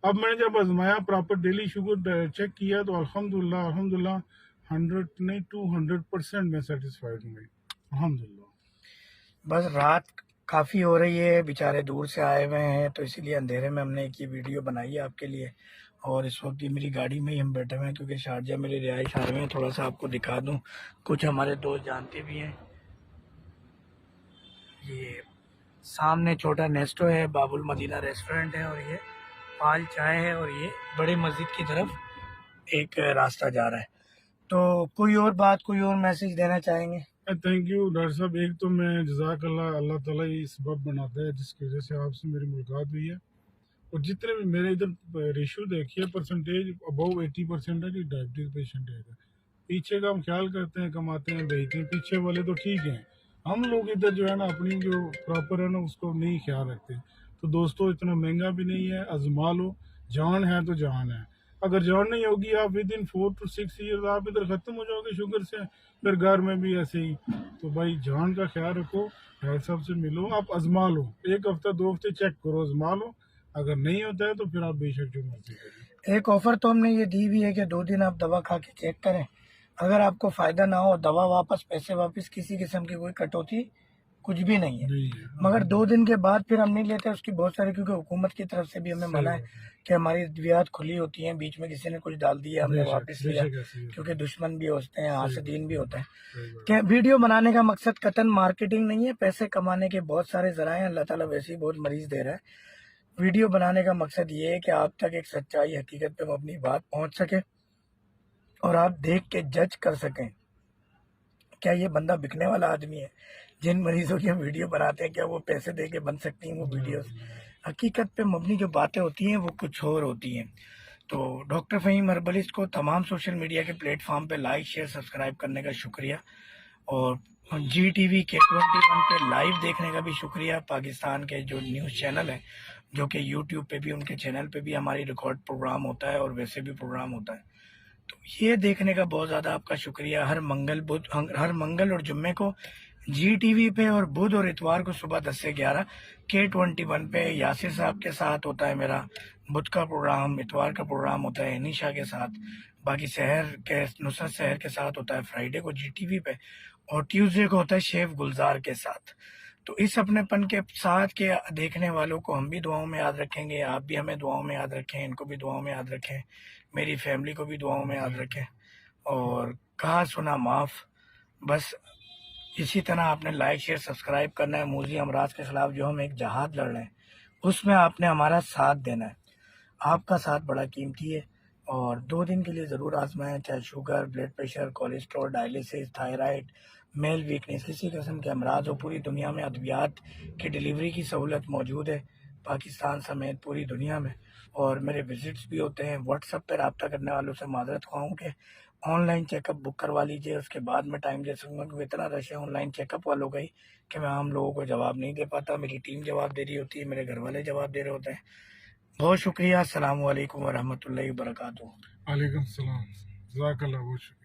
اب میں نے جب آزمایا پراپر ڈیلی شوگر چیک کیا تو الحمدللہ 100 نہیں 200% میں سیٹسفائیڈ ہوں الحمدللہ. بس رات کافی ہو رہی ہے، بیچارے دور سے آئے ہوئے ہیں، تو اسی لیے اندھیرے میں ہم نے ایک یہ ویڈیو بنائی ہے آپ کے لیے. اور اس وقت بھی میری گاڑی میں ہی ہم بیٹھے ہوئے ہیں کیونکہ شارجہ میری رہائش آ رہے ہیں. تھوڑا سا آپ کو دکھا دوں، کچھ ہمارے دوست جانتے بھی ہیں. یہ سامنے چھوٹا نیسٹو ہے، باب المدینہ ریسٹورنٹ ہے، اور یہ پال چائے ہے، اور یہ بڑے مسجد کی طرف ایک راستہ جا رہا ہے. تو کوئی اور بات، کوئی اور میسج دینا چاہیں گے؟ تھینک یو ڈاکٹر صاحب. ایک تو میں جزاک اللہ تعالیٰ یہ سبب بناتا ہے جس کی وجہ سے آپ سے میری ملاقات ہوئی ہے. اور جتنے بھی میرے ادھر ریشو دیکھیے پرسنٹیج ابو 80% ہے کہ ڈائبٹیز پیشنٹ ہے. پیچھے کا ہم خیال کرتے ہیں، کماتے ہیں، بیچتے ہیں، پیچھے والے تو ٹھیک ہیں. ہم لوگ ادھر جو ہے نا اپنی جو پراپر ہے نا اس کو نہیں خیال رکھتے. تو دوستو اتنا مہنگا بھی نہیں ہے، آزما لو. جان ہے تو جان ہے. اگر جان نہیں ہوگی آپ ود ان 4 to 6 years آپ ادھر ختم ہو جاؤ گے شوگر سے. پھر گھر میں بھی ایسے ہی. تو بھائی جان کا خیال رکھو، ڈاکٹر صاحب سے ملو، آپ آزما لو. 1 ہفتہ 2 ہفتے چیک کرو، آزما لو. اگر نہیں ہوتا ہے تو پھر آپ بے شک جو مرضی کریں. ایک آفر تو ہم نے یہ دی بھی ہے کہ 2 دن آپ دوا کھا کے چیک کریں. اگر آپ کو فائدہ نہ ہو، دوا واپس، پیسے واپس، کسی قسم کی کوئی کٹوتی کچھ بھی نہیں ہے. مگر 2 دن کے بعد پھر ہم نہیں لیتے اس کی بہت ساری، کیونکہ حکومت کی طرف سے بھی ہمیں منع ہے کہ ہماری ادویات کھلی ہوتی ہیں، بیچ میں کسی نے کچھ ڈال دیا ہم نے واپس لیا، کیونکہ دشمن بھی ہوتے ہیں، حاسدین بھی ہوتا ہے. کہ ویڈیو بنانے کا مقصد قطعاً مارکیٹنگ نہیں ہے، پیسے کمانے کے بہت سارے ذرائع ہیں، اللہ تعالیٰ ویسے ہی بہت مریض دے رہا ہے. ویڈیو بنانے کا مقصد یہ ہے کہ آپ تک ایک سچائی، حقیقت پہ اپنی بات پہنچ سکے اور آپ دیکھ کے جج کر سکیں کیا یہ بندہ بکنے والا آدمی ہے. جن مریضوں کی ہم ویڈیو بناتے ہیں کیا وہ پیسے دے کے بن سکتی ہیں وہ ویڈیوز؟ حقیقت پہ مبنی جو باتیں ہوتی ہیں وہ کچھ اور ہوتی ہیں. تو ڈاکٹر فہیم ہربلسٹ کو تمام سوشل میڈیا کے پلیٹ فارم پہ لائک، شیئر، سبسکرائب کرنے کا شکریہ. اور جی ٹی وی K21 پہ لائیو دیکھنے کا بھی شکریہ. پاکستان کے جو نیوز چینل ہیں، جو کہ یوٹیوب پہ بھی، ان کے چینل پہ بھی ہماری ریکارڈ پروگرام ہوتا ہے اور ویسے بھی پروگرام ہوتا ہے. تو یہ دیکھنے کا بہت زیادہ آپ کا شکریہ. ہر منگل اور جمعے کو جی ٹی وی پہ، اور بدھ اور اتوار کو صبح 10 سے 11 K21 پہ یاسر صاحب کے ساتھ ہوتا ہے میرا بدھ کا پروگرام. اتوار کا پروگرام ہوتا ہے انیشا کے ساتھ. باقی نصرت سحر کے ساتھ ہوتا ہے فرائیڈے کو جی ٹی وی پہ. اور ٹیوزڈے کو ہوتا ہے شیف گلزار کے ساتھ. تو اس اپنے پن کے ساتھ کے دیکھنے والوں کو ہم بھی دعاؤں میں یاد رکھیں گے، آپ بھی ہمیں دعاؤں میں یاد رکھیں، ان کو بھی دعاؤں میں یاد رکھیں، میری فیملی کو بھی دعاؤں میں یاد رکھیں. اور کہا سنا معاف. بس اسی طرح آپ نے لائک، شیئر، سبسکرائب کرنا ہے. موذی امراض کے خلاف جو ہم ایک جہاد لڑ رہے ہیں اس میں آپ نے ہمارا ساتھ دینا ہے. آپ کا ساتھ بڑا قیمتی ہے. اور 2 دن کے لیے ضرور آزمائیں، چاہے sugar, blood pressure, cholesterol, dialysis, thyroid, male weakness, کسی قسم کے امراض ہو. پوری دنیا میں ادویات کی ڈیلیوری کی سہولت موجود ہے، پاکستان سمیت پوری دنیا میں. اور میرے وزٹس بھی ہوتے ہیں. واٹس ایپ پہ رابطہ کرنے والوں سے معذرت خواہ ہوں کہ آن لائن چیک اپ بک کروا لیجئے، اس کے بعد میں ٹائم دے سکوں گا، کیونکہ اتنا رش ہے آن لائن چیک اپ والوں کا ہی کہ میں عام لوگوں کو جواب نہیں دے پاتا. میری ٹیم جواب دے رہی ہوتی ہے، میرے گھر والے جواب دے رہے ہوتے ہیں. بہت شکریہ. السلام علیکم ورحمۃ اللہ وبرکاتہ. وعلیکم السلام. جزاک اللہ.